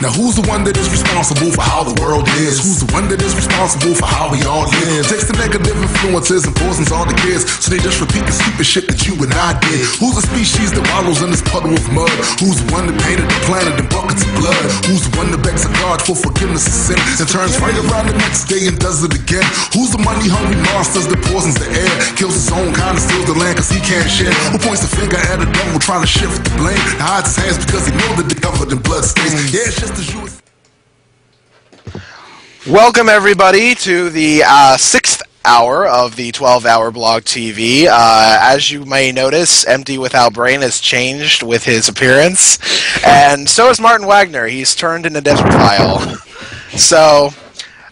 Now who's the one that is responsible for how the world is? Who's the one that is responsible for how we all live? Takes the negative influences and poisons all the kids, so they just repeat the stupid shit that you and I did. Who's the species that wallows in this puddle of mud? Who's the one that painted the planet in buckets of blood? Who's the one that begs a God for forgiveness of sin and turns right around the next day and does it again? Who's the money-hungry monsters that poisons the air, kills his own kind and steals the land cause he can't share? Who points the finger at a devil trying to shift the blame and hides his hands because he knows that they're covered in blood stains? Yeah, it's just as you... Welcome everybody to the 6th hour of the 12-hour blog TV. As you may notice, Empty Without Brain has changed with his appearance, and so has Martin Wagner. He's turned into DesertPhile. So,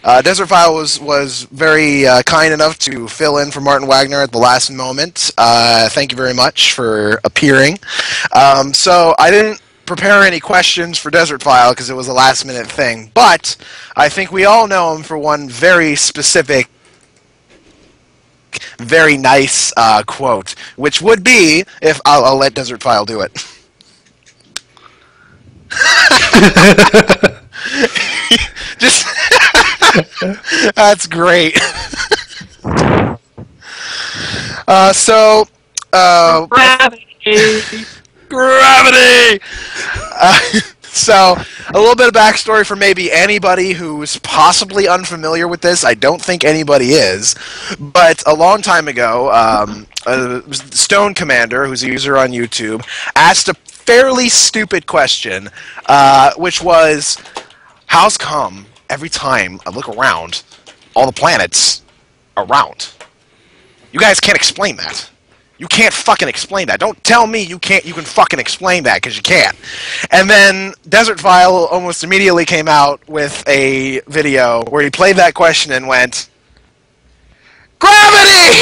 DesertPhile was very kind enough to fill in for Martin Wagner at the last moment. Thank you very much for appearing. So I didn't prepare any questions for DesertPhile because it was a last-minute thing, but I think we all know him for one very specific, very nice quote, which would be, if I'll let DesertPhile do it. Just that's great. Gravity! So, a little bit of backstory for maybe anybody who's possibly unfamiliar with this. I don't think anybody is. But a long time ago, Stone Commander, who's a user on YouTube, asked a fairly stupid question, which was, how's come every time I look around, all the planets are round? You guys can't explain that. You can't fucking explain that. Don't tell me you can fucking explain that, because you can't. And then DesertPhile almost immediately came out with a video where he played that question and went, "Gravity!"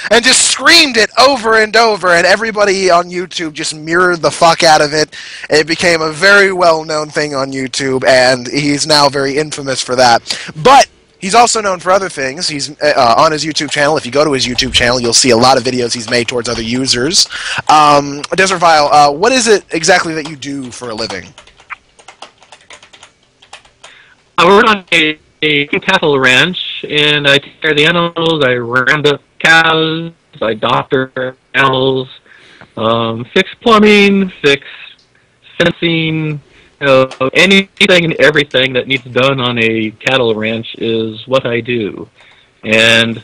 and just screamed it over and over, and everybody on YouTube just mirrored the fuck out of it. It became a very well-known thing on YouTube, and he's now very infamous for that. But he's also known for other things. He's on his YouTube channel. If you go to his YouTube channel, you'll see a lot of videos he's made towards other users. DesertPhile, what is it exactly that you do for a living? I work on a cattle ranch, and I take care of the animals. I round up cows. I doctor animals, fix plumbing, fix fencing. Anything and everything that needs done on a cattle ranch is what I do. And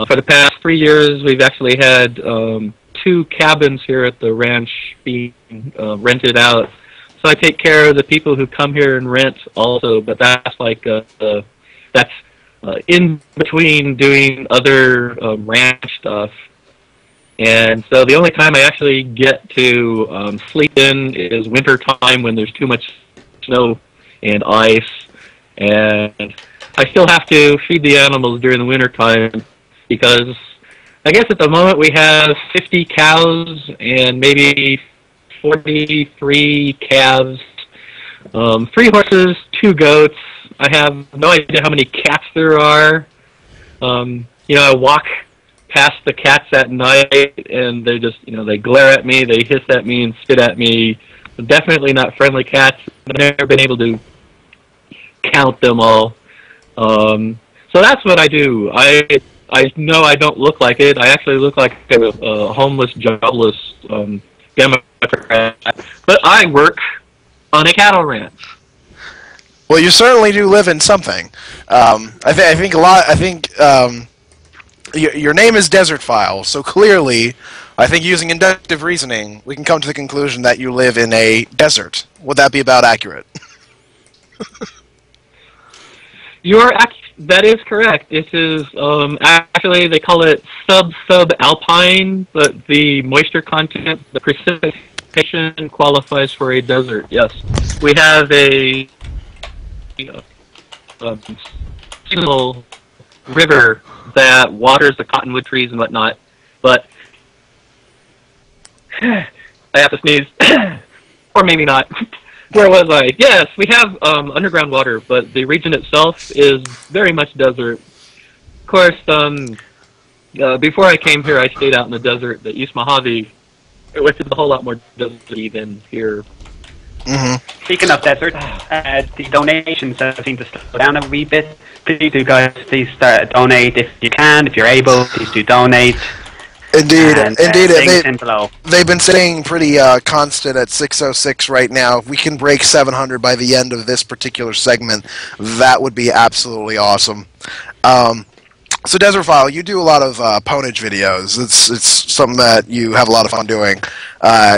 for the past 3 years, we've actually had 2 cabins here at the ranch being rented out. So I take care of the people who come here and rent also, but that's like that's in between doing other ranch stuff. And so the only time I actually get to sleep in is winter time when there's too much snow and ice. And I still have to feed the animals during the winter time because I guess at the moment we have 50 cows and maybe 43 calves, 3 horses, 2 goats. I have no idea how many cats there are. I walk past the cats at night, and they just, they glare at me, they hiss at me and spit at me. Definitely not friendly cats. I've never been able to count them all. So that's what I do. I know I don't look like it. I actually look like a homeless, jobless Democrat, but I work on a cattle ranch. Well, you certainly do live in something. Your name is DesertPhile, so clearly, I think using inductive reasoning, we can come to the conclusion that you live in a desert. Would that be about accurate? That is correct. This is, actually, they call it sub-alpine, but the moisture content, the precipitation qualifies for a desert, yes. We have a seasonal river that waters the cottonwood trees and whatnot, but I have to sneeze, or maybe not. Where was I? Yes, we have underground water, but the region itself is very much desert. Of course, before I came here, I stayed out in the desert, the East Mojave, which is a whole lot more deserty than here. Mm-hmm. speaking of desert, the donations seem to slow down a wee bit. Please do, guys. Please donate if you can, if you're able. Please do donate. Indeed, and, indeed. They've been staying pretty constant at 606 right now. If we can break 700 by the end of this particular segment, that would be absolutely awesome. So DesertPhile, you do a lot of ponage videos. It's something that you have a lot of fun doing.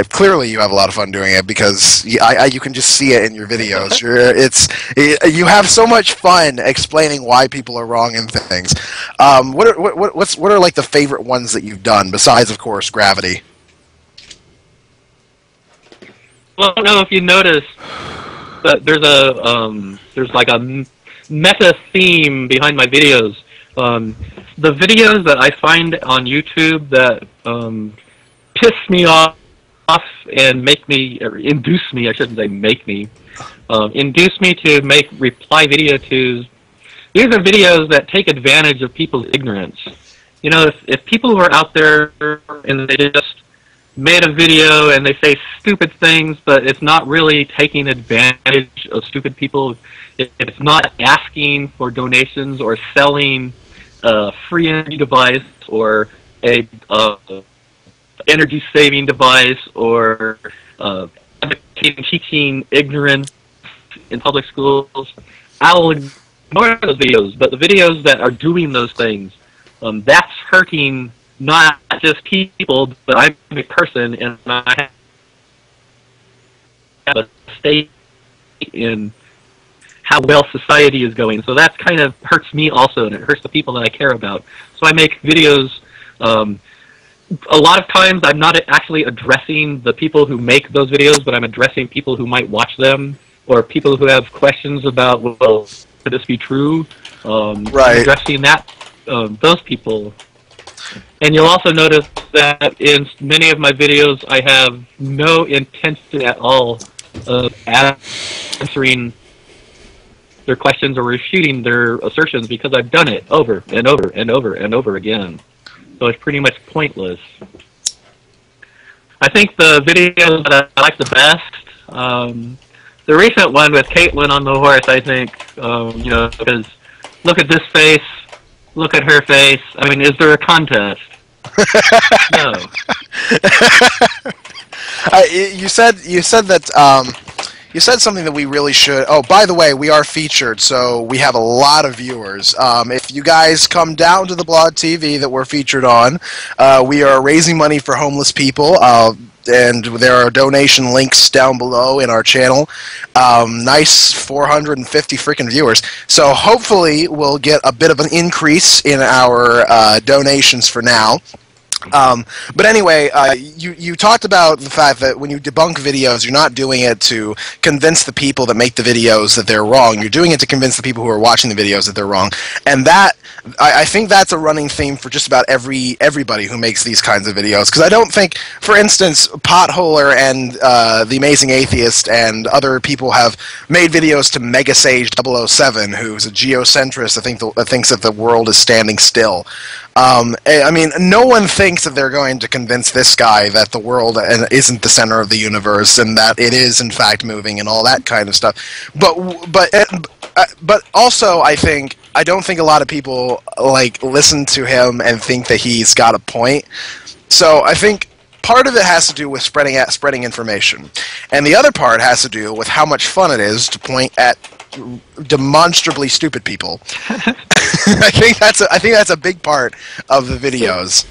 Clearly, you have a lot of fun doing it because you can just see it in your videos. You have so much fun explaining why people are wrong in things. What are like the favorite ones that you've done besides, of course, Gravity? Well, I don't know if you noticed, but there's like a meta theme behind my videos. The videos that I find on YouTube that piss me off and make me, or induce me, I shouldn't say make me, induce me to make reply video to, these are videos that take advantage of people's ignorance. You know, if people were out there and they just made a video and they say stupid things, but it's not really taking advantage of stupid people, if it's not asking for donations or selling a free energy device or a energy-saving device or advocating teaching ignorance in public schools, I'll ignore those videos. But the videos that are doing those things, that's hurting not just people, but I'm a person, and I have a stake in how well society is going. So that kind of hurts me also, and it hurts the people that I care about. So I make videos. A lot of times I'm not actually addressing the people who make those videos, but I'm addressing people who might watch them, or people who have questions about, well, could this be true? Right. I'm addressing those people. And you'll also notice that in many of my videos I have no intention at all of answering their questions or refuting their assertions, because I've done it over and over and over and over again. So it's pretty much pointless. I think the video that I like the best, the recent one with Caitlin on the horse, I think, you know, because look at this face, look at her face. I mean, is there a contest? No. You said that. You said something that we really should... Oh, by the way, we are featured, so we have a lot of viewers. If you guys come down to the Blog TV that we're featured on, we are raising money for homeless people, and there are donation links down below in our channel. Nice 450 freaking viewers. So hopefully we'll get a bit of an increase in our donations for now. But anyway, you talked about the fact that when you debunk videos, you're not doing it to convince the people that make the videos that they're wrong. You're doing it to convince the people who are watching the videos that they're wrong. And that, I think that's a running theme for just about everybody who makes these kinds of videos. Because I don't think, for instance, Potholer and The Amazing Atheist and other people have made videos to MegaSage007, who's a geocentrist that thinks that the world is standing still. I mean, no one thinks that they're going to convince this guy that the world isn't the center of the universe and that it is in fact moving and all that kind of stuff. But also, I don't think a lot of people like listen to him and think that he's got a point. So I think part of it has to do with spreading information, and the other part has to do with how much fun it is to point at demonstrably stupid people. I think that's a big part of the videos.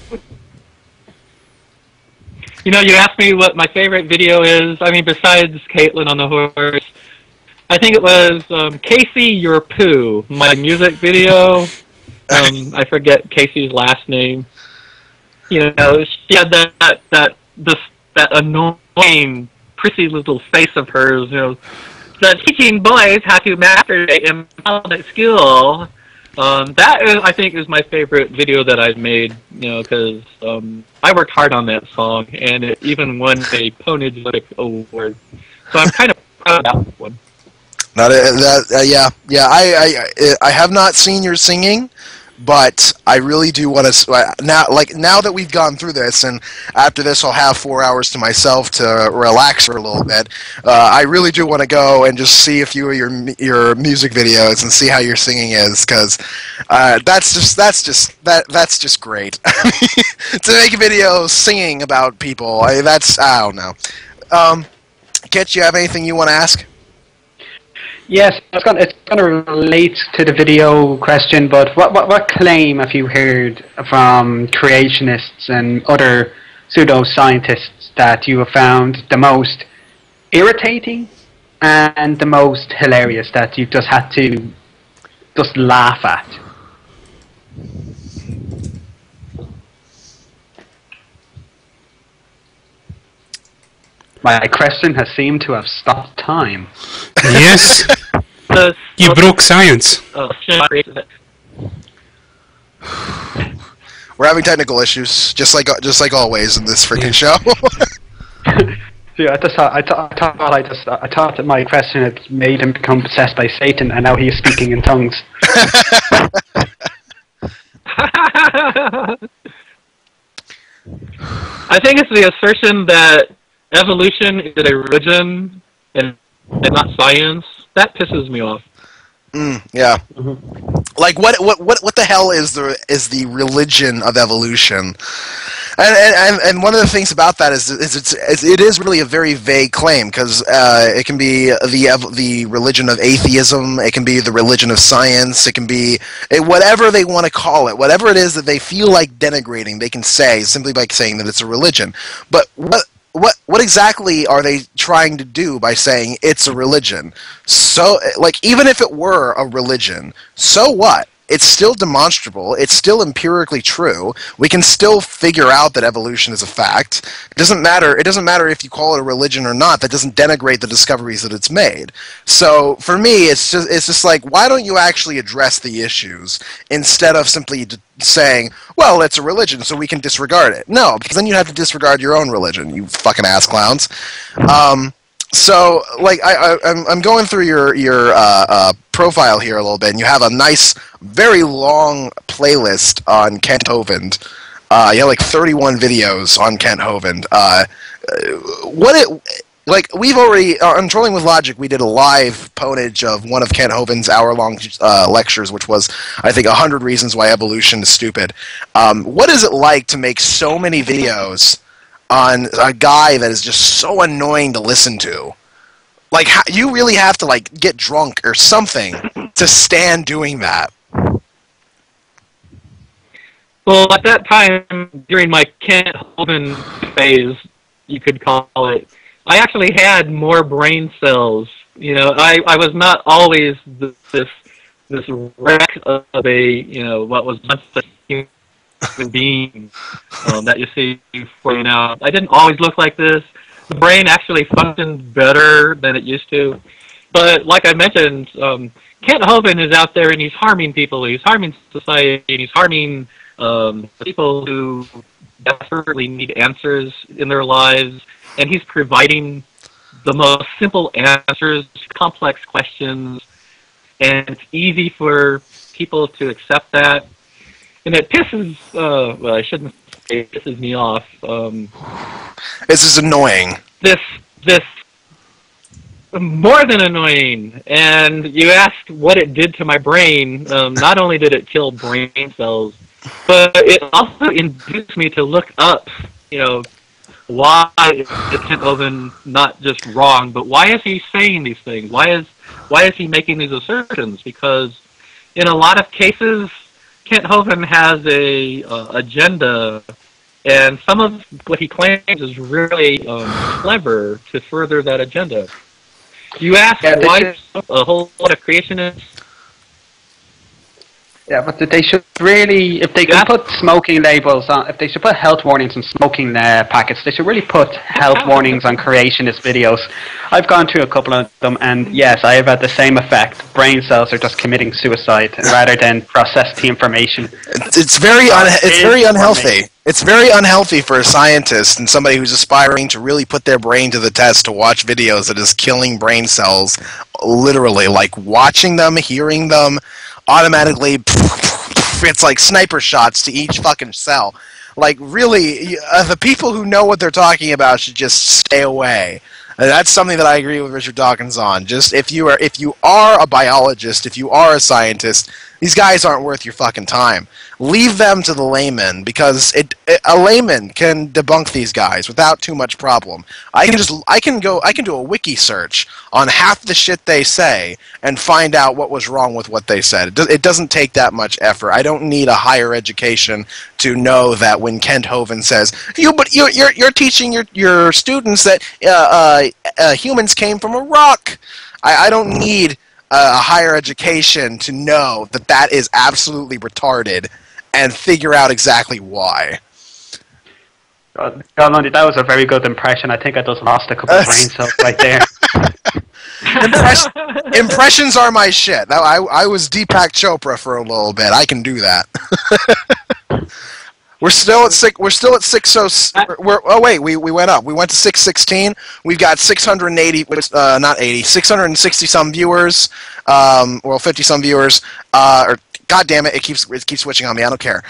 You know, you asked me what my favorite video is. I mean, besides Caitlin on the horse, I think it was Casey Your Poo, my music video. I forget Casey's last name. You know, she had that annoying, prissy little face of hers. You know, the teaching boys how to masturbate in public school. That is, I think, is my favorite video that I've made. You know, because I worked hard on that song, and it even won a Ponage Lyric Award. So I'm kind of proud of that one. I have not seen your singing, but I really do want to now that we've gone through this, and after this I'll have 4 hours to myself to relax for a little bit. I really do want to go and just see a few of your music videos and see how your singing is, because that's just great. To make a video singing about people, I don't know. Kitch, you have anything you want to ask? Yes, it's going to relate to the video question, but what claim have you heard from creationists and other pseudo-scientists that you have found the most irritating and the most hilarious, that you've just had to just laugh at? My question has seemed to have stopped time. Yes. You broke science. We're having technical issues, just like always in this freaking show. Yeah, I thought that my question had made him become possessed by Satan, and now he is speaking in tongues. I think it's the assertion that evolution is a religion and not science. That pisses me off. Yeah. Like what the hell is the religion of evolution? And one of the things about that is it is really a very vague claim, because it can be the religion of atheism, it can be the religion of science, it can be whatever they want to call it, whatever it is that they feel like denigrating, they can say simply by saying that it's a religion. But what exactly are they trying to do by saying it's a religion? So, like, even if it were a religion, so what? It's still demonstrable. It's still empirically true. We can still figure out that evolution is a fact. It doesn't matter. It doesn't matter if you call it a religion or not. That doesn't denigrate the discoveries that it's made. So for me, it's just like, why don't you actually address the issues instead of simply saying, well, it's a religion, so we can disregard it? No, because then you have to disregard your own religion, you fucking ass clowns. So, like, I'm going through your profile here a little bit, and you have a nice, very long playlist on Kent Hovind. You have like 31 videos on Kent Hovind. We've already on Trolling with Logic, we did a live ponage of one of Kent Hovind's hour-long lectures, which was, I think, 100 Reasons Why Evolution is Stupid. What is it like to make so many videos on a guy that is just so annoying to listen to? Like, you really have to, like, get drunk or something to stand doing that. Well, at that time, during my Kent Hovind phase, you could call it, I actually had more brain cells. You know, I was not always this wreck of what was once a human being that you see for you now. I didn't always look like this. The brain actually functioned better than it used to. But like I mentioned, Kent Hovind is out there and he's harming people. He's harming society. He's harming people who desperately need answers in their lives. And he's providing the most simple answers to complex questions. And it's easy for people to accept that. And it pisses, well, I shouldn't say it pisses me off. This is annoying. This more than annoying. And you asked what it did to my brain. Not only did it kill brain cells, but it also induced me to look up, why is Kent Hovind not just wrong, but why is he saying these things? Why is he making these assertions? Because in a lot of cases, Kent Hovind has a agenda, and some of what he claims is really clever to further that agenda. You ask why a whole lot of creationists. Yeah, but they should really, if they can put smoking labels on, if they should put health warnings on smoking packets, they should really put health warnings on creationist videos. I've gone through a couple of them, and yes, I have had the same effect. Brain cells are just committing suicide rather than process the information. It's very unhealthy. It's very unhealthy for a scientist and somebody who's aspiring to really put their brain to the test to watch videos that is killing brain cells, literally, like watching them, hearing them, automatically it's like sniper shots to each fucking cell. Like, really, the people who know what they're talking about should just stay away. And that's something that I agree with Richard Dawkins on. Just if you are a biologist, if you are a scientist, these guys aren't worth your fucking time. Leave them to the layman, because a layman can debunk these guys without too much problem. I can do a wiki search on half the shit they say and find out what was wrong with what they said. It doesn't take that much effort. I don't need a higher education to know that when Kent Hovind says you're teaching your students that humans came from a rock. I don't need a higher education to know that that is absolutely retarded and figure out exactly why. God, Lundi, that was a very good impression. I think I just lost a couple of brain cells right there. Impressions are my shit. I was Deepak Chopra for a little bit. I can do that. We're still at 6:00. Oh wait, we went up. We went to 616. We've got 660 some viewers. Well, 50 some viewers. God damn it! It keeps switching on me. I don't care.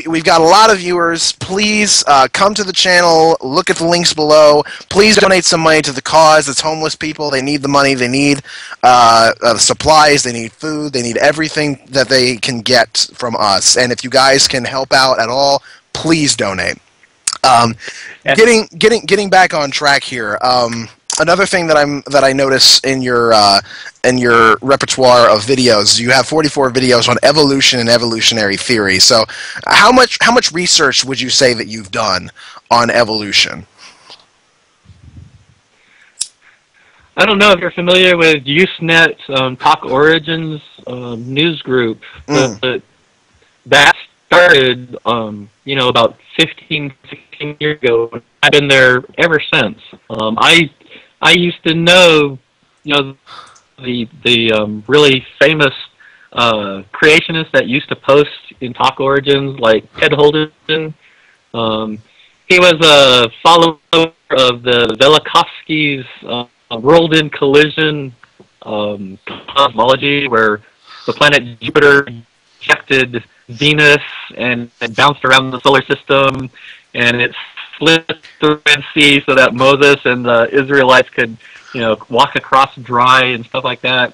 We've got a lot of viewers. Please come to the channel. Look at the links below. Please donate some money to the cause. It's homeless people. They need the money. They need the supplies. They need food. They need everything that they can get from us. And if you guys can help out at all, please donate. Yes. Getting back on track here. Another thing that I notice in your repertoire of videos, you have 44 videos on evolution and evolutionary theory. So, how much research would you say that you've done on evolution? I don't know if you're familiar with Usenet Talk Origins news group, but that started about 16 years ago. I've been there ever since. I used to know, the really famous creationists that used to post in Talk Origins, like Ted Holden. He was a follower of the Velikovsky's world in collision cosmology, where the planet Jupiter ejected Venus and bounced around the solar system, and it split the Red Sea so that Moses and the Israelites could, walk across dry and stuff like that.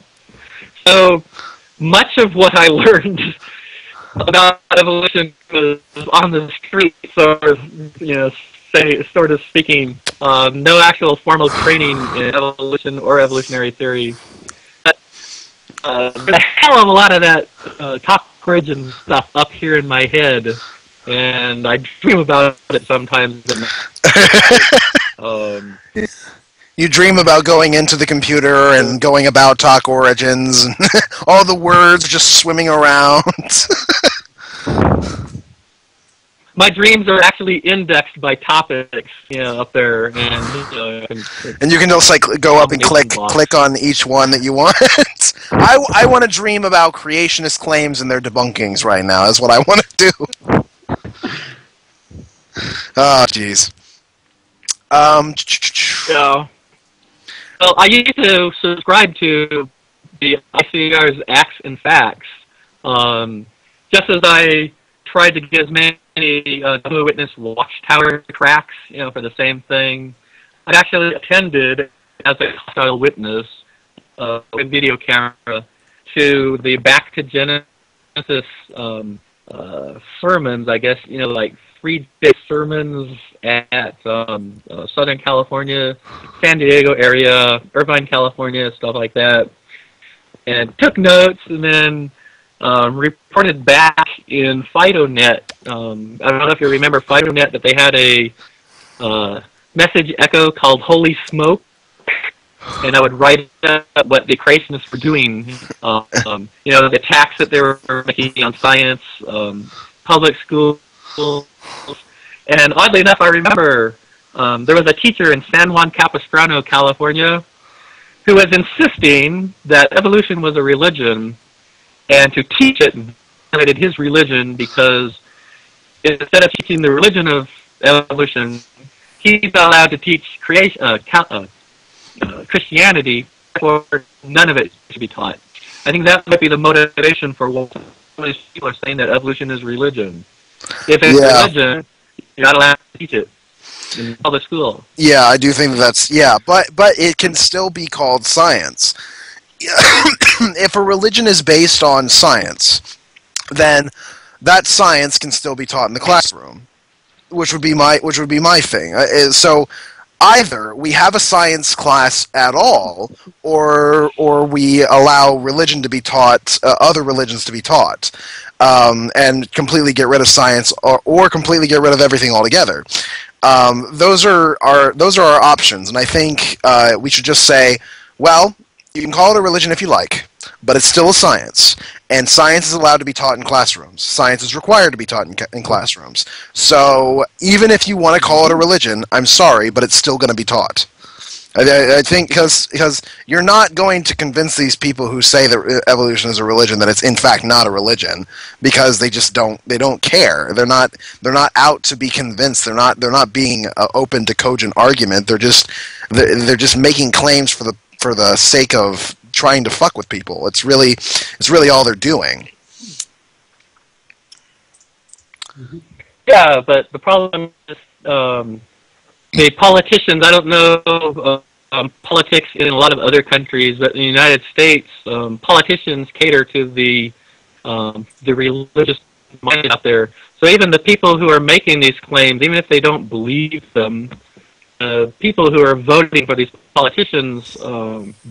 So much of what I learned about evolution was on the street, sort of speaking. No actual formal training in evolution or evolutionary theory. But there's a hell of a lot of that Talk Origin stuff up here in my head, and I dream about it sometimes. You dream about going into the computer and going about Talk Origins, and all the words just swimming around. My dreams are actually indexed by topics, up there, and you can just go up and click on each one that you want. I want to dream about creationist claims and their debunkings right now. That's what I want to do. Oh, jeez. Yeah. Well, I used to subscribe to the ICR's Acts and Facts, just as I tried to get as many Jehovah's Witness Watchtower tracks, for the same thing. I actually attended as a hostile witness with video camera to the Back to Genesis sermons, I guess, like 3-day sermons at Southern California, San Diego area, Irvine, California, stuff like that, and took notes, and then reported back in FidoNet. I don't know if you remember FidoNet, but they had a message echo called Holy Smoke, and I would write up what the creationists were doing, the attacks that they were making on science, public schools. And oddly enough, I remember there was a teacher in San Juan Capistrano, California, who was insisting that evolution was a religion, and to teach it violated his religion, because instead of teaching the religion of evolution, he's allowed to teach Christianity, or none of it should be taught. I think that might be the motivation for Walton. these people are saying that evolution is religion. If it's religion, you're not allowed to teach it in public school. Yeah, I do think that's but it can still be called science. If a religion is based on science, then that science can still be taught in the classroom, which would be my thing. So either we have a science class at all, or we allow religion to be taught, other religions to be taught, and completely get rid of science, or completely get rid of everything altogether. Those are our options, and I think we should just say, well, you can call it a religion if you like, but it's still a science, and science is allowed to be taught in classrooms. Science is required to be taught in classrooms. So even if you want to call it a religion, I'm sorry, but it's still going to be taught. I think because you're not going to convince these people who say that evolution is a religion that it's in fact not a religion, because they just don't care. They're not out to be convinced. They're not being open to cogent argument. They're just making claims for the sake of trying to fuck with people. It's really all they're doing. Yeah, but the problem is the politicians. I don't know politics in a lot of other countries, but in the United States, politicians cater to the religious mind out there. So even the people who are making these claims, even if they don't believe them, people who are voting for these politicians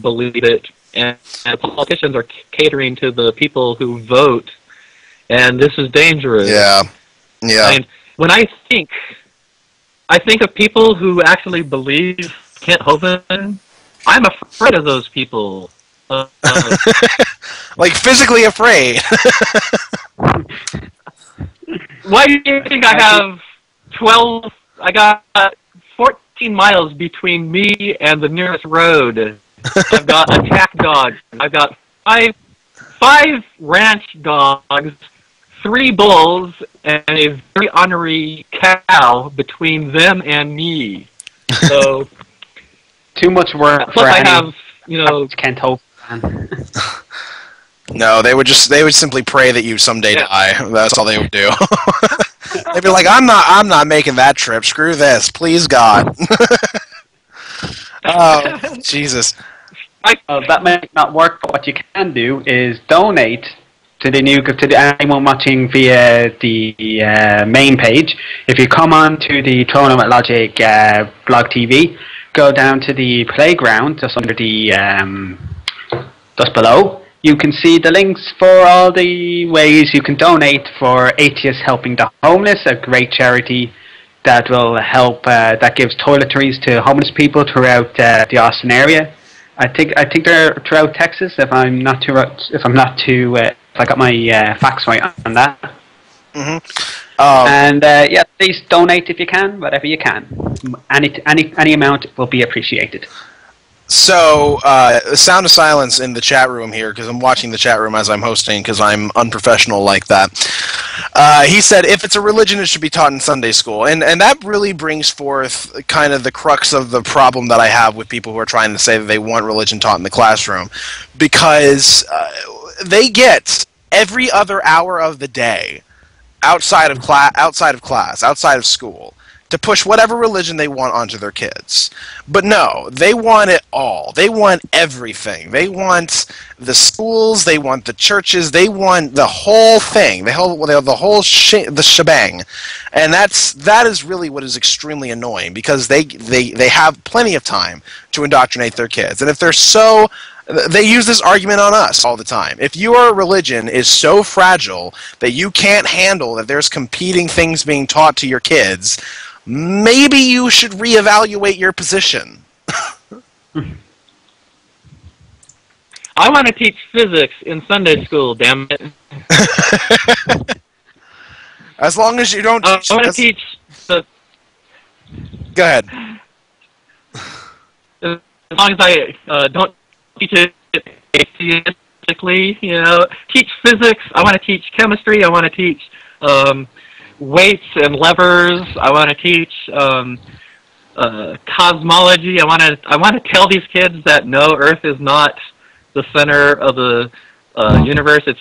believe it, and politicians are catering to the people who vote, and this is dangerous. Yeah. And when I think of people who actually believe Kent Hovind, I'm afraid of those people. Like physically afraid. Why do you think I have 12? I got 14 miles between me and the nearest road. I've got attack dogs. I've got five ranch dogs, 3 bulls, and a very ornery cow between them and me. So too much work for any Kent Hovind. No, they would simply pray that you someday die. That's all they would do. They'd be like, I'm not making that trip. Screw this, please God. Oh, Jesus. That may not work, but what you can do is donate to anyone watching via the main page. If you come on to the Throwing Out Logic blog TV, go down to the playground just under the just below. You can see the links for all the ways you can donate for Atheists Helping the Homeless, a great charity that will help. That gives toiletries to homeless people throughout the Austin area. I think they're throughout Texas. If I got my facts right on that. And please donate if you can, whatever you can. Any amount will be appreciated. So, sound of silence in the chat room here, because I'm watching the chat room as I'm hosting, because I'm unprofessional like that. He said, if it's a religion, it should be taught in Sunday school. And that really brings forth kind of the crux of the problem that I have with people who are trying to say that they want religion taught in the classroom. Because they get every other hour of the day, outside of class, outside of school, to push whatever religion they want onto their kids. But no, they want it all. They want everything. They want the schools, they want the churches, they want the whole thing, the shebang. And that is really what is extremely annoying, because they have plenty of time to indoctrinate their kids. And if they use this argument on us all the time. If your religion is so fragile that you can't handle that there's competing things being taught to your kids, maybe you should reevaluate your position. I want to teach physics in Sunday school, damn it. As long as you don't teach... I want to teach... Go ahead. As long as I don't teach it atheistically, teach physics. I want to teach chemistry. I want to teach weights and levers. I want to teach cosmology. I want to tell these kids that no, Earth is not the center of the universe. It's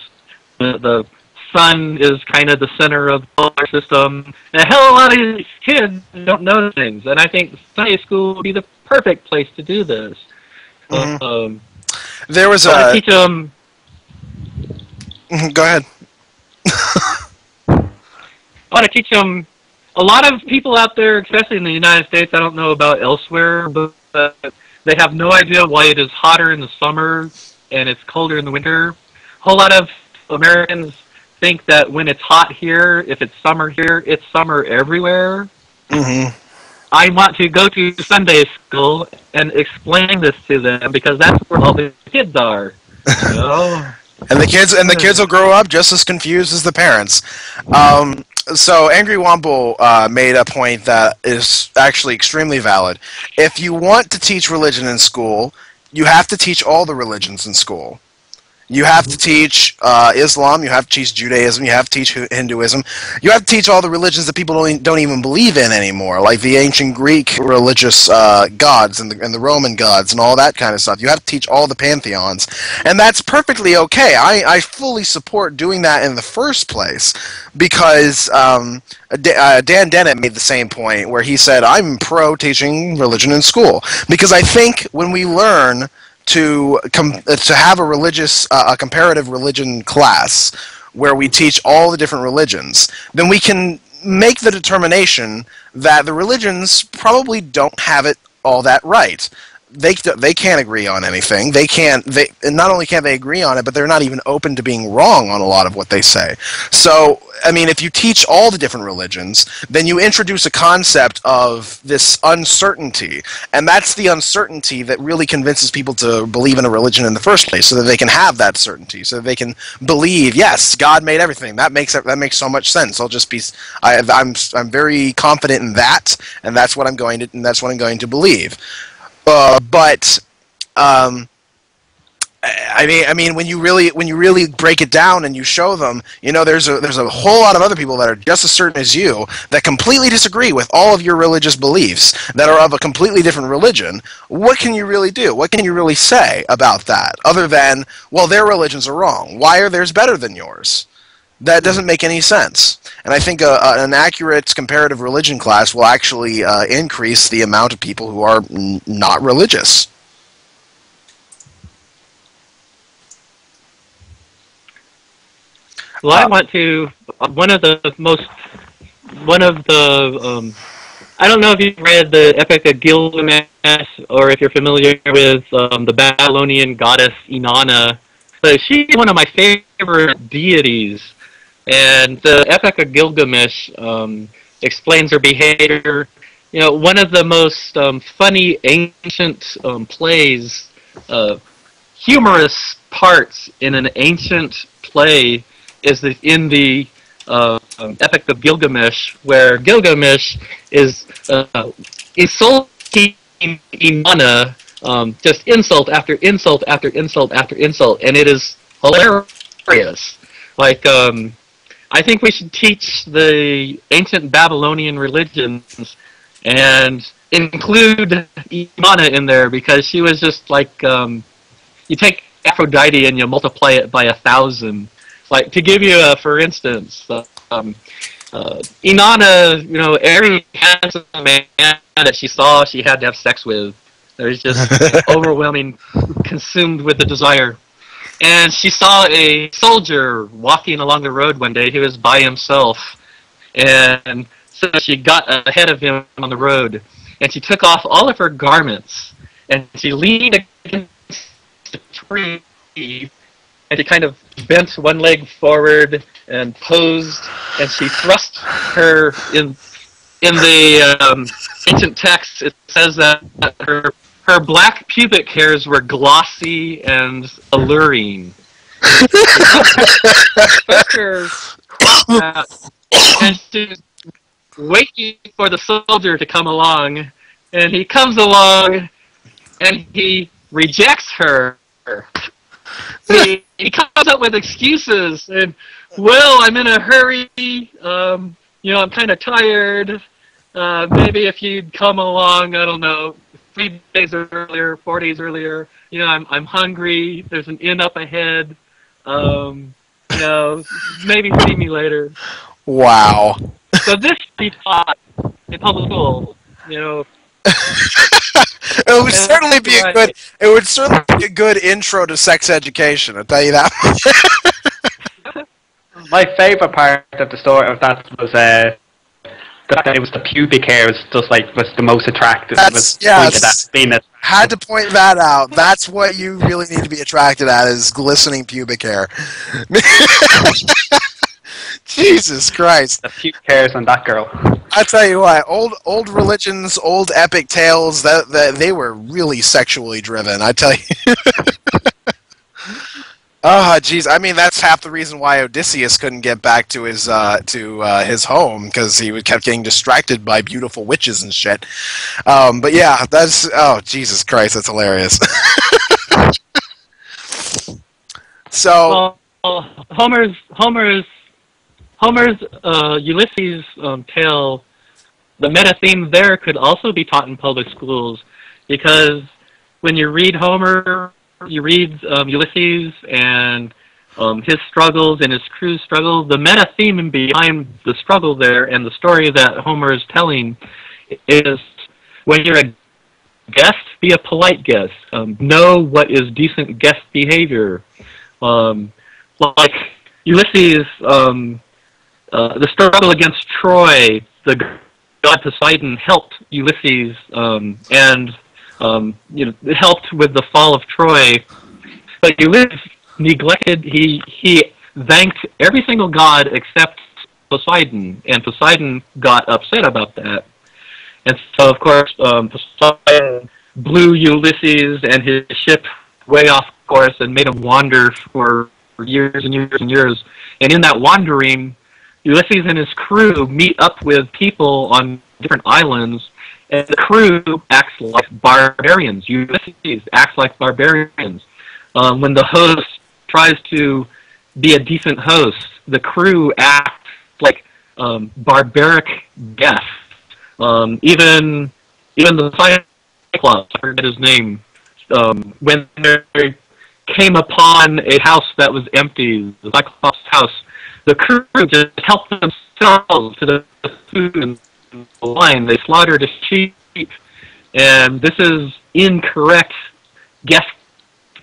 the sun is kind of the center of the solar system. And a hell of a lot of kids don't know things, and I think Sunday school would be the perfect place to do this. There was a teach them. Go ahead. I want to teach them. A lot of people out there, especially in the United States, I don't know about elsewhere, but they have no idea why it is hotter in the summer and it's colder in the winter. A whole lot of Americans think that when it's hot here, if it's summer here, it's summer everywhere. I want to go to Sunday school and explain this to them because that's where all the kids are. And the kids will grow up just as confused as the parents. So Angry Womble made a point that is actually extremely valid. If you want to teach religion in school, you have to teach all the religions in school. You have to teach Islam, you have to teach Judaism, you have to teach Hinduism. You have to teach all the religions that people don't even believe in anymore, like the ancient Greek religious gods and the Roman gods and all that kind of stuff. You have to teach all the pantheons. And that's perfectly okay. I fully support doing that in the first place because Dan Dennett made the same point where he said, I'm pro teaching religion in school. Because I think when we learn to have a comparative religion class where we teach all the different religions, then we can make the determination that the religions probably don't have it all that right. They can't agree on anything. And not only can't they agree on it, but they're not even open to being wrong on a lot of what they say. So, I mean, if you teach all the different religions, then you introduce a concept of this uncertainty, and that's the uncertainty that really convinces people to believe in a religion in the first place, so that they can have that certainty, so that they can believe, yes, God made everything. That makes so much sense. I'm very confident in that, and that's what I'm going to believe. I mean, when you really break it down and you show them, there's a whole lot of other people that are just as certain as you that completely disagree with all of your religious beliefs that are of a completely different religion. What can you really do? What can you really say about that other than, well, their religions are wrong. Why are theirs better than yours? That doesn't make any sense. And I think an accurate comparative religion class will actually increase the amount of people who are not religious. Well, I want to, I don't know if you've read the Epic of Gilgamesh or if you're familiar with the Babylonian goddess Inanna, but she's one of my favorite deities. And the Epic of Gilgamesh explains her behavior. One of the most funny ancient plays, humorous parts in an ancient play is in the Epic of Gilgamesh, where Gilgamesh is insulting Inanna, just insult after insult after insult after insult, and it is hilarious. Like, I think we should teach the ancient Babylonian religions and include Inanna in there, because she was just like, you take Aphrodite and you multiply it by 1,000. Like, to give you for instance, Inanna, every handsome man that she saw, she had to have sex with. There's just overwhelming, consumed with the desire. And she saw a soldier walking along the road one day. He was by himself. And so she got ahead of him on the road. And she took off all of her garments. And she leaned against a tree. And she kind of bent one leg forward and posed. And she thrust her in the ancient text. It says that her black pubic hairs were glossy and alluring. And she's waiting for the soldier to come along, and he comes along, and he rejects her. He comes up with excuses, and, well, I'm in a hurry, I'm kind of tired, maybe if you'd come along, I don't know, 3 days earlier, 4 days earlier, I'm hungry, there's an inn up ahead, You know, maybe see me later. Wow. So this should be taught in public school. You know. It would certainly be a good. It would certainly be a good intro to sex education. I'll tell you that. My favorite part of the story of that was the fact that it was the pubic hair was just like was the most attractive. Had to point that out. That's what you really need to be attracted at is glistening pubic hair. Jesus Christ. The pubic hairs on that girl. I tell you what, old religions, old epic tales, that they were really sexually driven. I tell you. Oh, jeez. I mean, that's half the reason why Odysseus couldn't get back to his home, because he kept getting distracted by beautiful witches and shit. But yeah, oh, Jesus Christ, that's hilarious. So, Homer's Ulysses tale, the meta theme there could also be taught in public schools, because when you read Homer, you read Ulysses and his struggles and his crew's struggles, the meta theme behind the struggle there and the story that Homer is telling is, when you're a guest, be a polite guest. Know what is decent guest behavior. Like Ulysses, the struggle against Troy, the god Poseidon helped Ulysses, and it helped with the fall of Troy. But Ulysses neglected. He thanked every single god except Poseidon, and Poseidon got upset about that. And so, of course, Poseidon blew Ulysses and his ship way off course and made him wander for years and years and years. And in that wandering, Ulysses and his crew meet up with people on different islands, and the crew acts like barbarians. Ulysses acts like barbarians. When the host tries to be a decent host, the crew acts like barbaric guests. Even the Cyclops, I forget his name, when they came upon a house that was empty, the Cyclops' house, the crew just helped themselves to the food and the wine. They slaughtered a sheep, and this is incorrect guest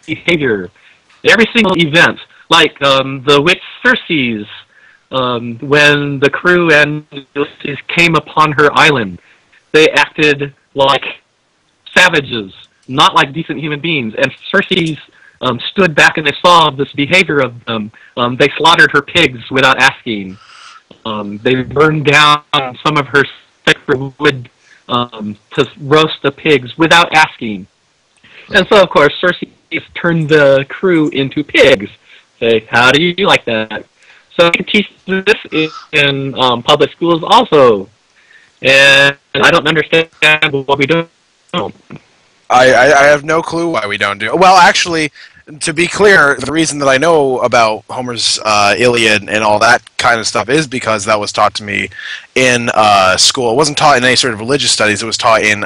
behavior. Every single event, like the witch Circe's, when the crew and Ulysses came upon her island, they acted like savages, not like decent human beings. And Circe's stood back and they saw this behavior of them. They slaughtered her pigs without asking. They burned down some of her sacred wood to roast the pigs without asking. And so, of course, Circe turned the crew into pigs. Say, how do you like that? So you can teach this in public schools also. And I don't understand what we don't. I have no clue why we don't do it. Well, actually, to be clear, the reason that I know about Homer's Iliad and all that kind of stuff is because that was taught to me in school. It wasn't taught in any sort of religious studies. It was taught in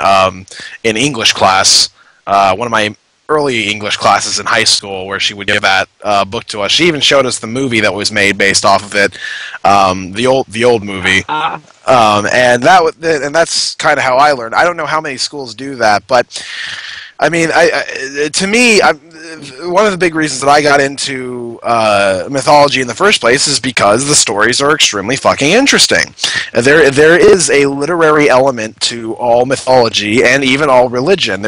English class. One of my early English classes in high school, where she would give that book to us. She even showed us the movie that was made based off of it, the old movie, and that's kind of how I learned. I don't know how many schools do that, but I mean, to me, one of the big reasons that I got into mythology in the first place is because the stories are extremely fucking interesting. There is a literary element to all mythology and even all religion.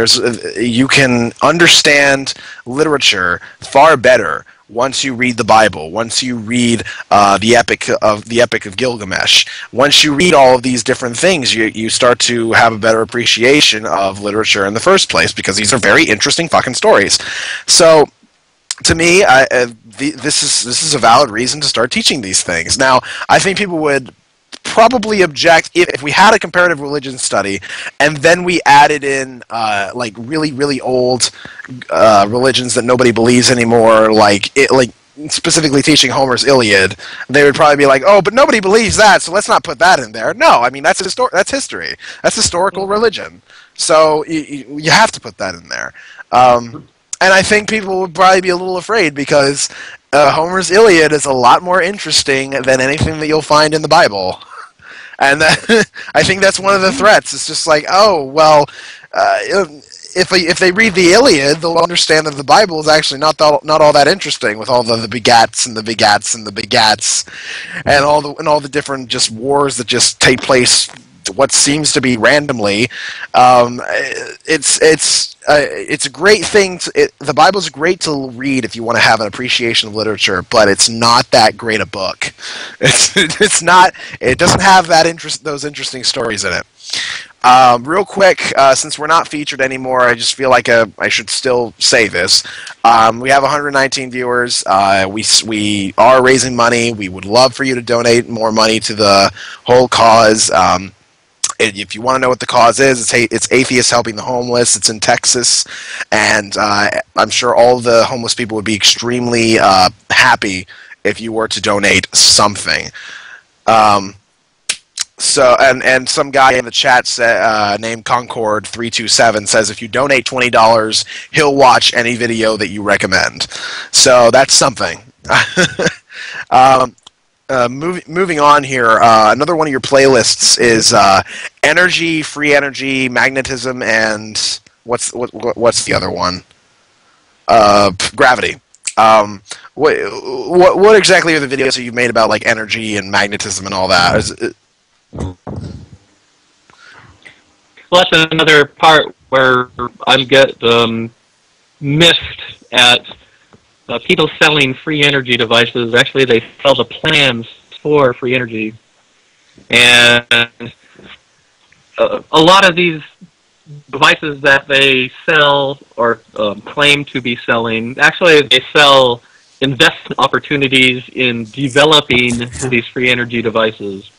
You can understand literature far better once you read the Bible, once you read the Epic of Gilgamesh, once you read all of these different things, you start to have a better appreciation of literature in the first place, because these are very interesting fucking stories. So, to me, this is a valid reason to start teaching these things. Now, I think people would probably object if we had a comparative religion study and then we added in like really old religions that nobody believes anymore, like specifically teaching Homer's Iliad. They would probably be like, oh, but nobody believes that, so let's not put that in there. No, I mean, that's history. That's historical religion. So you have to put that in there. And I think people would probably be a little afraid, because Homer's Iliad is a lot more interesting than anything that you'll find in the Bible. And I think that's one of the threats. It's just like, oh, well, if they read the Iliad, they'll understand that the Bible is actually not all that interesting, with all the begats and the begats and the begats, and all the different just wars that just take place what seems to be randomly. It's a great thing. The Bible's great to read if you want to have an appreciation of literature, but it's not that great a book. It's not. It doesn't have those interesting stories in it. Real quick, since we're not featured anymore, I just feel like I should still say this. We have 119 viewers. We are raising money. We would love for you to donate more money to the whole cause. If you want to know what the cause is, it's Atheists Helping the Homeless. It's in Texas, and I'm sure all the homeless people would be extremely happy if you were to donate something. So, and some guy in the chat named Concord327 says if you donate $20, he'll watch any video that you recommend. So that's something. Moving on here, another one of your playlists is energy, free energy, magnetism, and what's the other one? Gravity. What exactly are the videos that you've made about like energy and magnetism and all that? Well, that's another part where I get miffed at people selling free energy devices. Actually, they sell the plans for free energy. And a lot of these devices that they sell or claim to be selling, actually they sell investment opportunities in developing these free energy devices.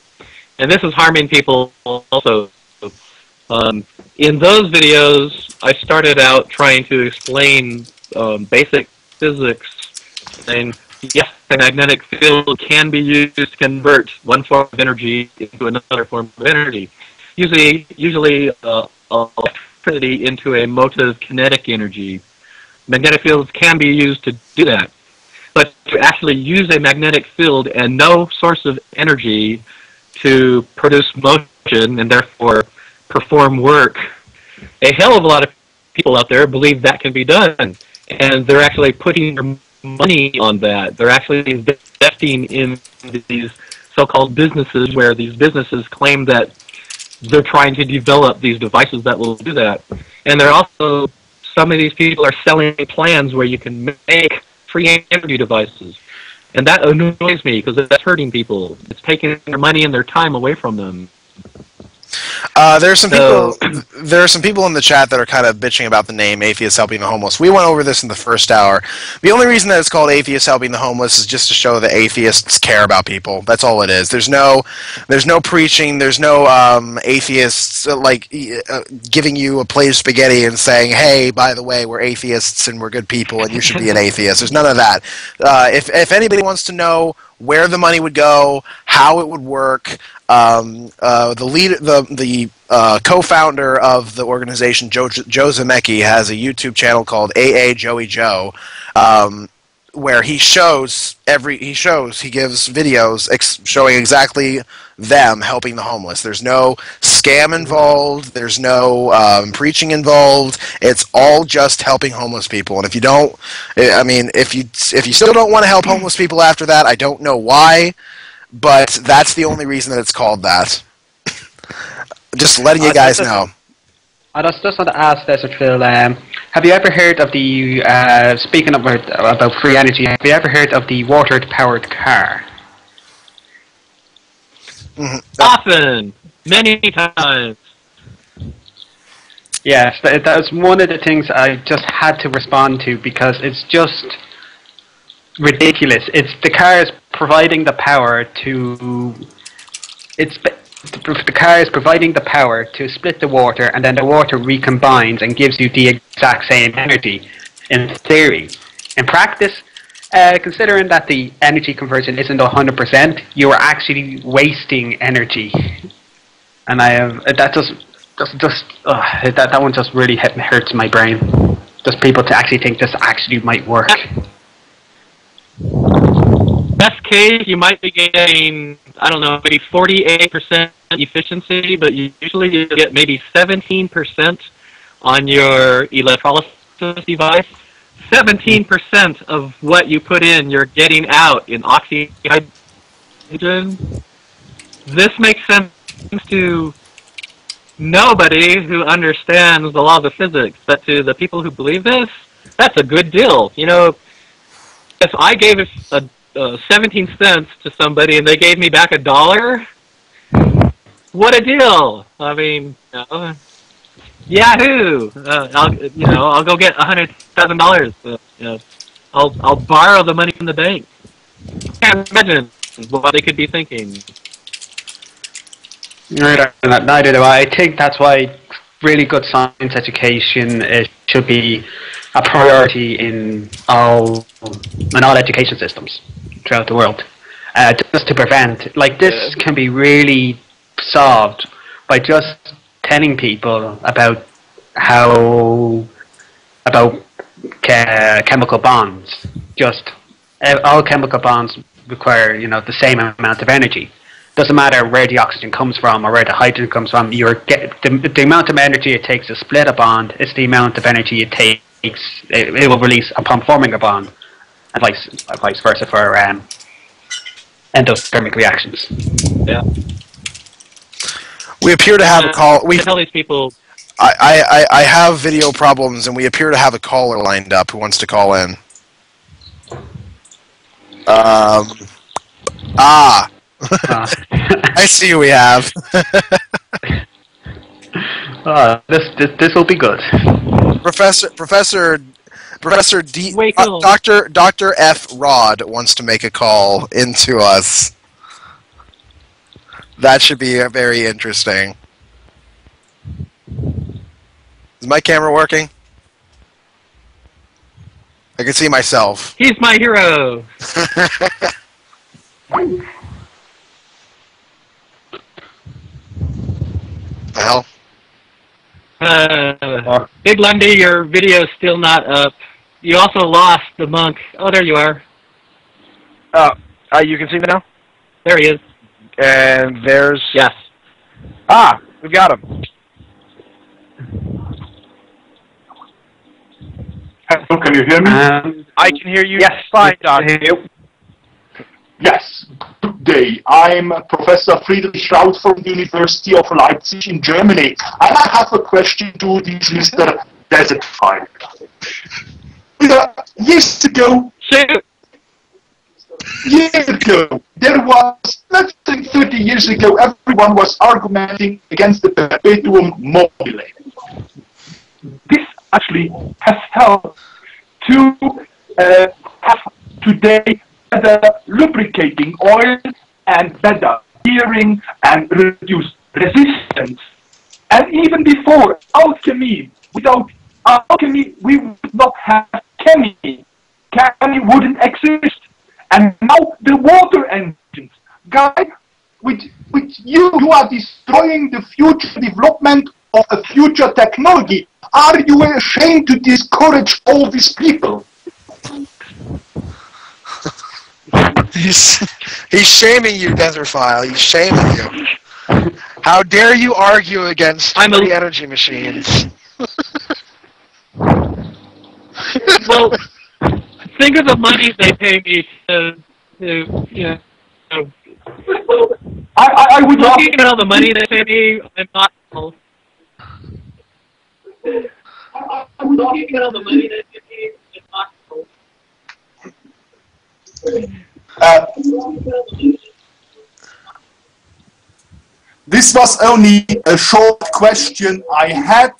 And this is harming people also. In those videos, I started out trying to explain basic physics, saying, yes, the magnetic field can be used to convert one form of energy into another form of energy, usually electricity into a motive kinetic energy. Magnetic fields can be used to do that. But to actually use a magnetic field and no source of energy to produce motion and therefore perform work, a hell of a lot of people out there believe that can be done. And they're actually putting their money on that. They're actually investing in these so-called businesses where these businesses claim that they're trying to develop these devices that will do that. And they're also, some of these people are selling plans where you can make free energy devices. And that annoys me because that's hurting people. It's taking their money and their time away from them. There are some people in the chat that are kind of bitching about the name Atheists Helping the Homeless. We went over this in the first hour. The only reason that it's called Atheists Helping the Homeless is just to show that atheists care about people. That's all it is. There's no preaching. There's no atheists giving you a plate of spaghetti and saying, "Hey, by the way, we're atheists and we're good people and you should be an atheist." There's none of that. If anybody wants to know where the money would go, how it would work, the co-founder of the organization, Joe Zemecki, has a YouTube channel called AA Joey Joe, where he gives videos showing exactly them helping the homeless. There's no scam involved. There's no preaching involved. It's all just helping homeless people. And if you don't, if you still don't want to help homeless people after that, I don't know why. But that's the only reason that it's called that. Just letting you guys know. I just want to ask DesertPhile, have you ever heard of the, speaking about free energy, have you ever heard of the water-powered car? Mm-hmm. Often! Many times! Yes, that was one of the things I just had to respond to because it's just ridiculous. The car is providing the power to... The car is providing the power to split the water, and then the water recombines and gives you the exact same energy, in theory. In practice, considering that the energy conversion isn't 100%, you are actually wasting energy. And that one just really hurts my brain. Just people to actually think this actually might work. best case, you might be getting, I don't know, maybe 48% efficiency, but usually you get maybe 17% on your electrolysis device. 17% of what you put in, you're getting out in oxygen. This makes sense to nobody who understands the laws of physics, but to the people who believe this, that's a good deal. You know, if I gave 17 cents to somebody and they gave me back $1, what a deal! I mean, Yahoo! I'll go get $100,000. I'll borrow the money from the bank. Can't imagine what they could be thinking. Neither do I. I think that's why really good science education should be a priority in all education systems throughout the world. Just to prevent, this can be really solved by just telling people about chemical bonds. Just all chemical bonds require the same amount of energy. Doesn't matter where the oxygen comes from or where the hydrogen comes from. The amount of energy it takes to split a bond is the amount of energy it will release upon forming a bond, and vice versa for endothermic reactions. Yeah. We appear to have a call. We tell these people. I have video problems, and we appear to have a caller lined up who wants to call in. I see who we have. This will be good. Professor D. Dr. F. Rod wants to make a call into us. That should be very interesting. Is my camera working? I can see myself. He's my hero. The hell? Big Lundy, your video's still not up. You also lost the monk. Oh, there you are. You can see me now? There he is. And there's... Yes. We've got him. Hello, can you hear me? I can hear you. Yes, fine, Doctor. Yes. Good day. I'm Professor Friedrich Schraut from the University of Leipzig in Germany. And I have a question to this Mr. DesertPhile. Years ago, there was, let's say 30 years ago, everyone was arguing against the perpetuum mobile. This actually has helped to have today better lubricating oil and better hearing and reduce resistance. And even before alchemy, without alchemy we would not have chemistry. Chemistry wouldn't exist. And now the water engines, guys, with you are destroying the future development of a future technology. Are you ashamed to discourage all these people? He's shaming you, DesertPhile. He's shaming you. How dare you argue against free energy machines? Well, think of the money they pay me to I would love... Looking at all the money they pay me, I'm not... Looking at all the money they pay me, I'm not... This was only a short question I had,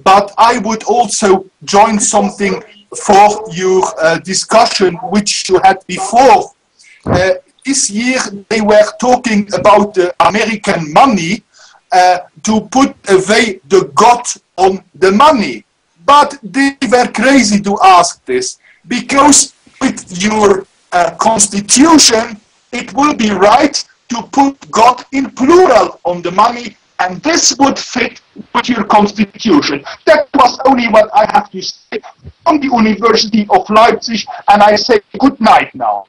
but I would also join something for your discussion which you had before. This year they were talking about the American money to put away the God on the money. But they were crazy to ask this, because with your constitution it will be right to put God in plural on the money, and this would fit with your constitution. That was only what I have to say from the University of Leipzig, and I say good night now.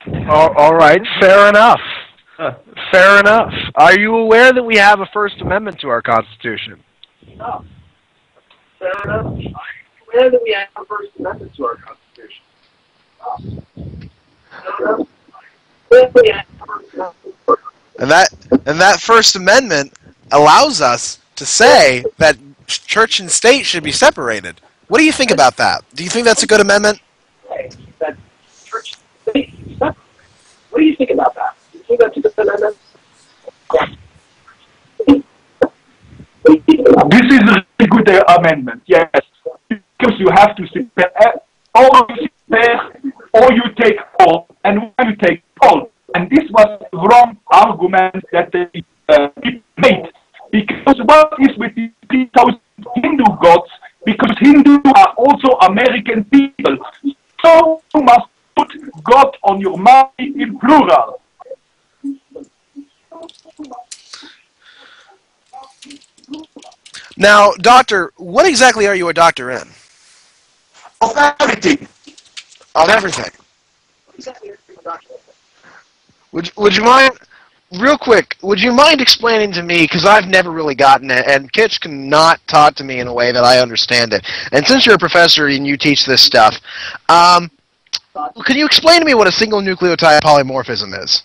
All right, fair enough. Fair enough. Are you aware that we have a First Amendment to our Constitution? No. Fair enough. Are you aware that we have a First Amendment to our Constitution? And that First Amendment allows us to say that church and state should be separated. What do you think about that? Do you think that's a good amendment? That church and state should be separated. What do you think about that? Do you think that's a good amendment? This is a good amendment, yes. Because you have to spare, or you take all, and when you take all. And this was the wrong argument that they made. Because what is with the 3,000 Hindu gods? Because Hindus are also American people. So you must put God on your mind in plural. Now, doctor, what exactly are you a doctor in? Of everything. On everything. Would you mind, real quick, would you mind explaining to me, because I've never really gotten it, and Kitch cannot talk to me in a way that I understand it. And since you're a professor and you teach this stuff, can you explain to me what a single nucleotide polymorphism is?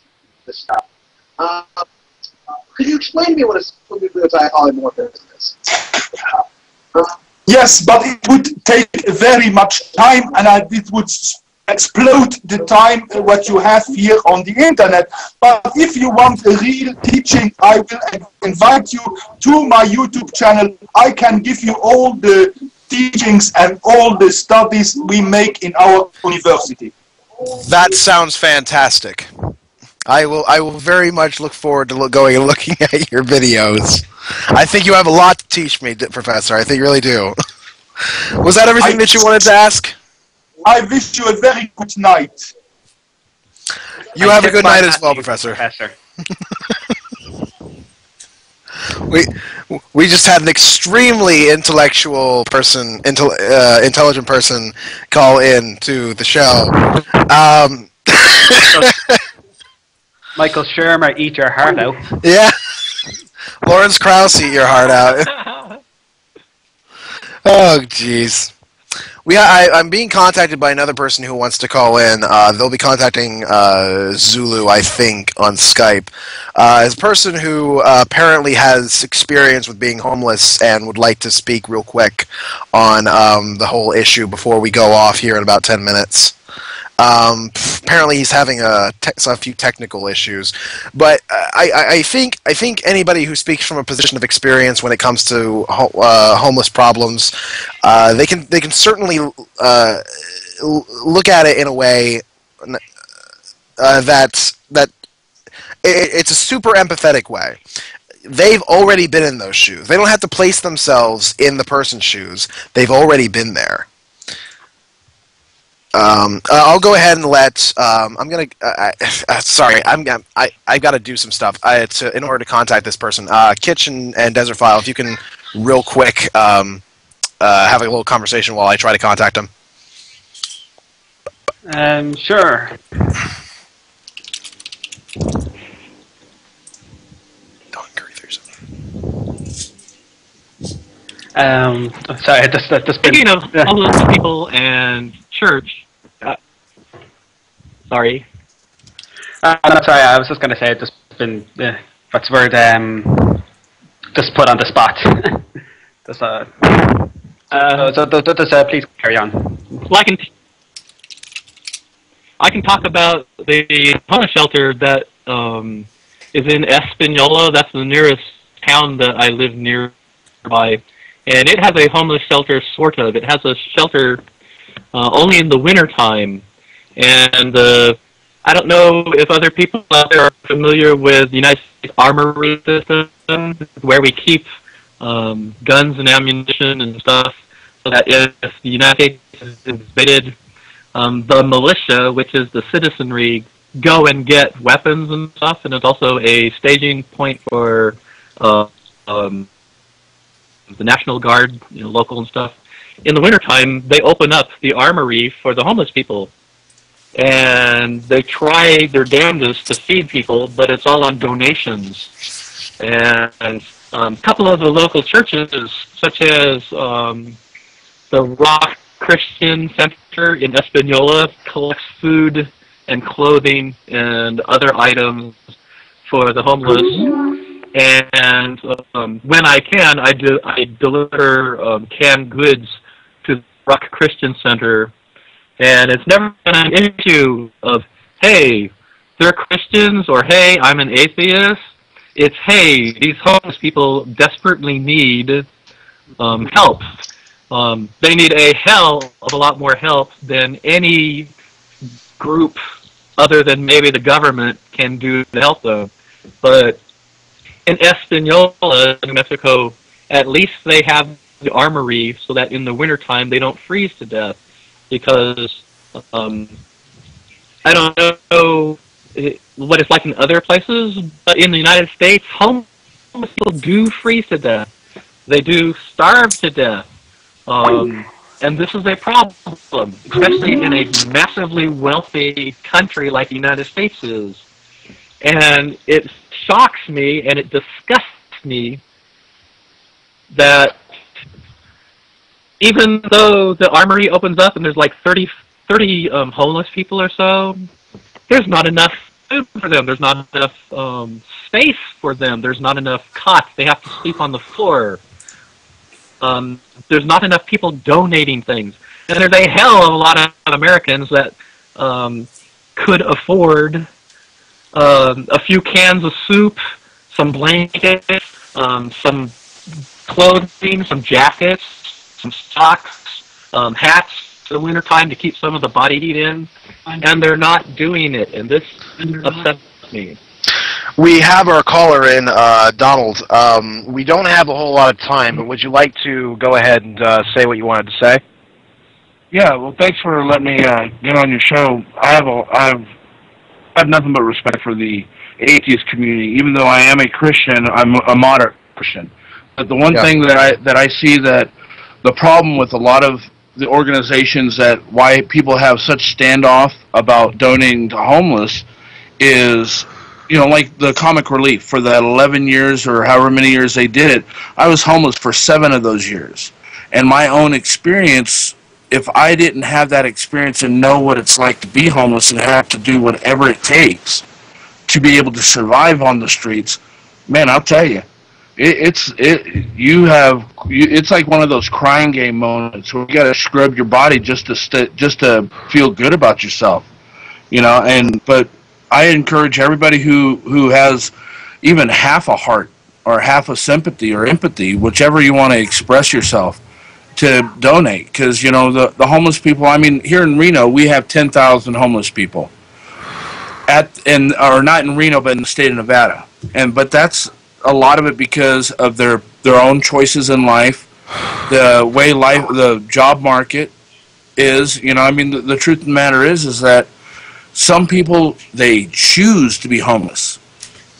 Could you explain to me what a single nucleotide polymorphism is? Yes, but it would take very much time, and it would explode the time what you have here on the internet. But if you want a real teaching, I will invite you to my YouTube channel. I can give you all the teachings and all the studies we make in our university. That sounds fantastic. I will very much look forward to going and looking at your videos. I think you have a lot to teach me, Professor. I think you really do. Was that everything that you wanted to ask? I wish you a very good night. You have a good night as well, Professor. We just had an extremely intellectual person, intelligent person, call in to the show. Michael Shermer, eat your heart out. Yeah. Lawrence Krauss, eat your heart out. Oh, jeez. I'm being contacted by another person who wants to call in. They'll be contacting Zulu, I think, on Skype. As a person who apparently has experience with being homeless and would like to speak real quick on the whole issue before we go off here in about 10 minutes. Apparently he's having a few technical issues, but I think anybody who speaks from a position of experience when it comes to homeless problems, they can certainly look at it in a way that it's a super empathetic way. They've already been in those shoes. They don't have to place themselves in the person's shoes. They've already been there. I'll go ahead and let. I'm gonna. Sorry, I got to do some stuff. In order to contact this person, Kitch and DesertPhile, if you can, real quick, have a little conversation while I try to contact them. Sure. Sorry, that's been... Speaking of homeless people and church, sorry. No, sorry, I was just going to say, it's just been, what's the word, just put on the spot. Please carry on. Well, I can talk about the homeless shelter that is in Espanola. That's the nearest town that I live nearby. And it has a homeless shelter, sort of. It has a shelter only in the wintertime. And I don't know if other people out there are familiar with the United States Armory system, where we keep guns and ammunition and stuff, so that if the United States is invaded, the militia, which is the citizenry, go and get weapons and stuff. And it's also a staging point for the National Guard, local and stuff. In the wintertime, they open up the armory for the homeless people. and they try their damnedest to feed people, but it's all on donations. And a couple of the local churches, such as the Rock Christian Center in Espanola, collects food and clothing and other items for the homeless. And when I can, I deliver canned goods to the Rock Christian Center. And it's never been an issue of, hey, they're Christians, or hey, I'm an atheist. It's, hey, these homeless people desperately need help. They need a hell of a lot more help than any group other than maybe the government can do to help them. But in Espanola, New Mexico, at least they have the armory so that in the wintertime they don't freeze to death. Because I don't know what it's like in other places, but in the United States, homeless people do freeze to death. They do starve to death. And this is a problem, especially in a massively wealthy country like the United States is. And it shocks me and it disgusts me that even though the armory opens up and there's like 30 homeless people or so, there's not enough food for them. There's not enough space for them. There's not enough cots. They have to sleep on the floor. There's not enough people donating things. And there's a hell of a lot of Americans that could afford a few cans of soup, some blankets, some clothing, some jackets, some socks, hats for the wintertime to keep some of the body heat in, and they're not doing it, and this upsets me. We have our caller in, Donald. We don't have a whole lot of time, but would you like to go ahead and say what you wanted to say? Yeah, well, thanks for letting me get on your show. I have nothing but respect for the atheist community. Even though I am a Christian, I'm a moderate Christian. But the one thing that I see that the problem with a lot of the organizations that why people have such standoff about donating to homeless is, you know, like the Comic Relief for that 11 years or however many years they did it. I was homeless for 7 of those years. And my own experience, if I didn't have that experience and know what it's like to be homeless and have to do whatever it takes to be able to survive on the streets, man, I'll tell you, it's like one of those crying game moments where you got to scrub your body just to feel good about yourself, you know. But I encourage everybody who has even half a heart or half a sympathy or empathy, whichever you want to express yourself, to donate, because, you know, the homeless people, I mean, here in Reno we have 10,000 homeless people or not in Reno but in the state of Nevada, but that's a lot of it because of their own choices in life, the way the job market is, you know. I mean, the truth of the matter is that some people, they choose to be homeless.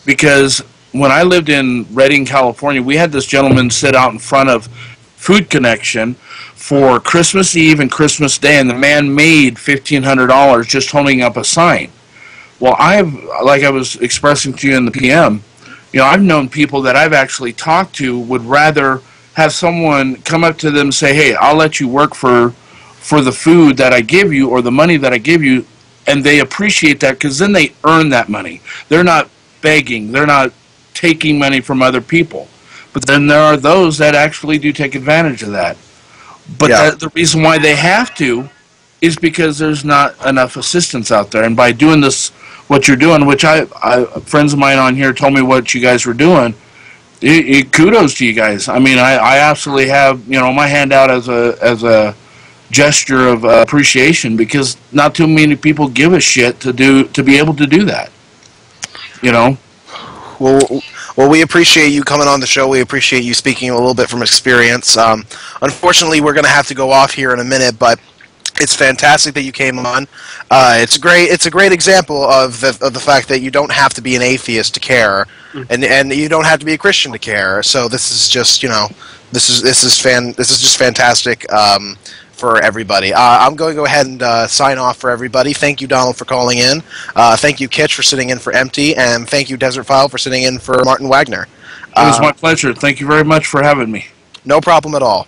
Because when I lived in Redding, California, we had this gentleman sit out in front of Food Connection for Christmas Eve and Christmas Day, and the man made $1,500 just holding up a sign. Well, like I was expressing to you in the PM, you know, I've known people that I've actually talked to would rather have someone come up to them and say, hey, I'll let you work for the food that I give you or the money that I give you, and they appreciate that because then they earn that money. They're not begging. They're not taking money from other people. But then there are those that actually do take advantage of that. But the reason why they have to is because there's not enough assistance out there. And by doing this, what you're doing, which friends of mine on here told me what you guys were doing, kudos to you guys. I mean, I absolutely have, you know, my hand out as a gesture of appreciation, because not too many people give a shit to be able to do that, you know. Well, we appreciate you coming on the show. We appreciate you speaking a little bit from experience. Unfortunately, we're going to have to go off here in a minute, but it's fantastic that you came on. It's a great example of the fact that you don't have to be an atheist to care, and you don't have to be a Christian to care. So this is just, you know, this is just fantastic for everybody. I'm going to go ahead and sign off for everybody. Thank you, Donald, for calling in. Thank you, Kitch, for sitting in for Empty, and thank you, DesertPhile, for sitting in for Martin Wagner. It was my pleasure. Thank you very much for having me. No problem at all.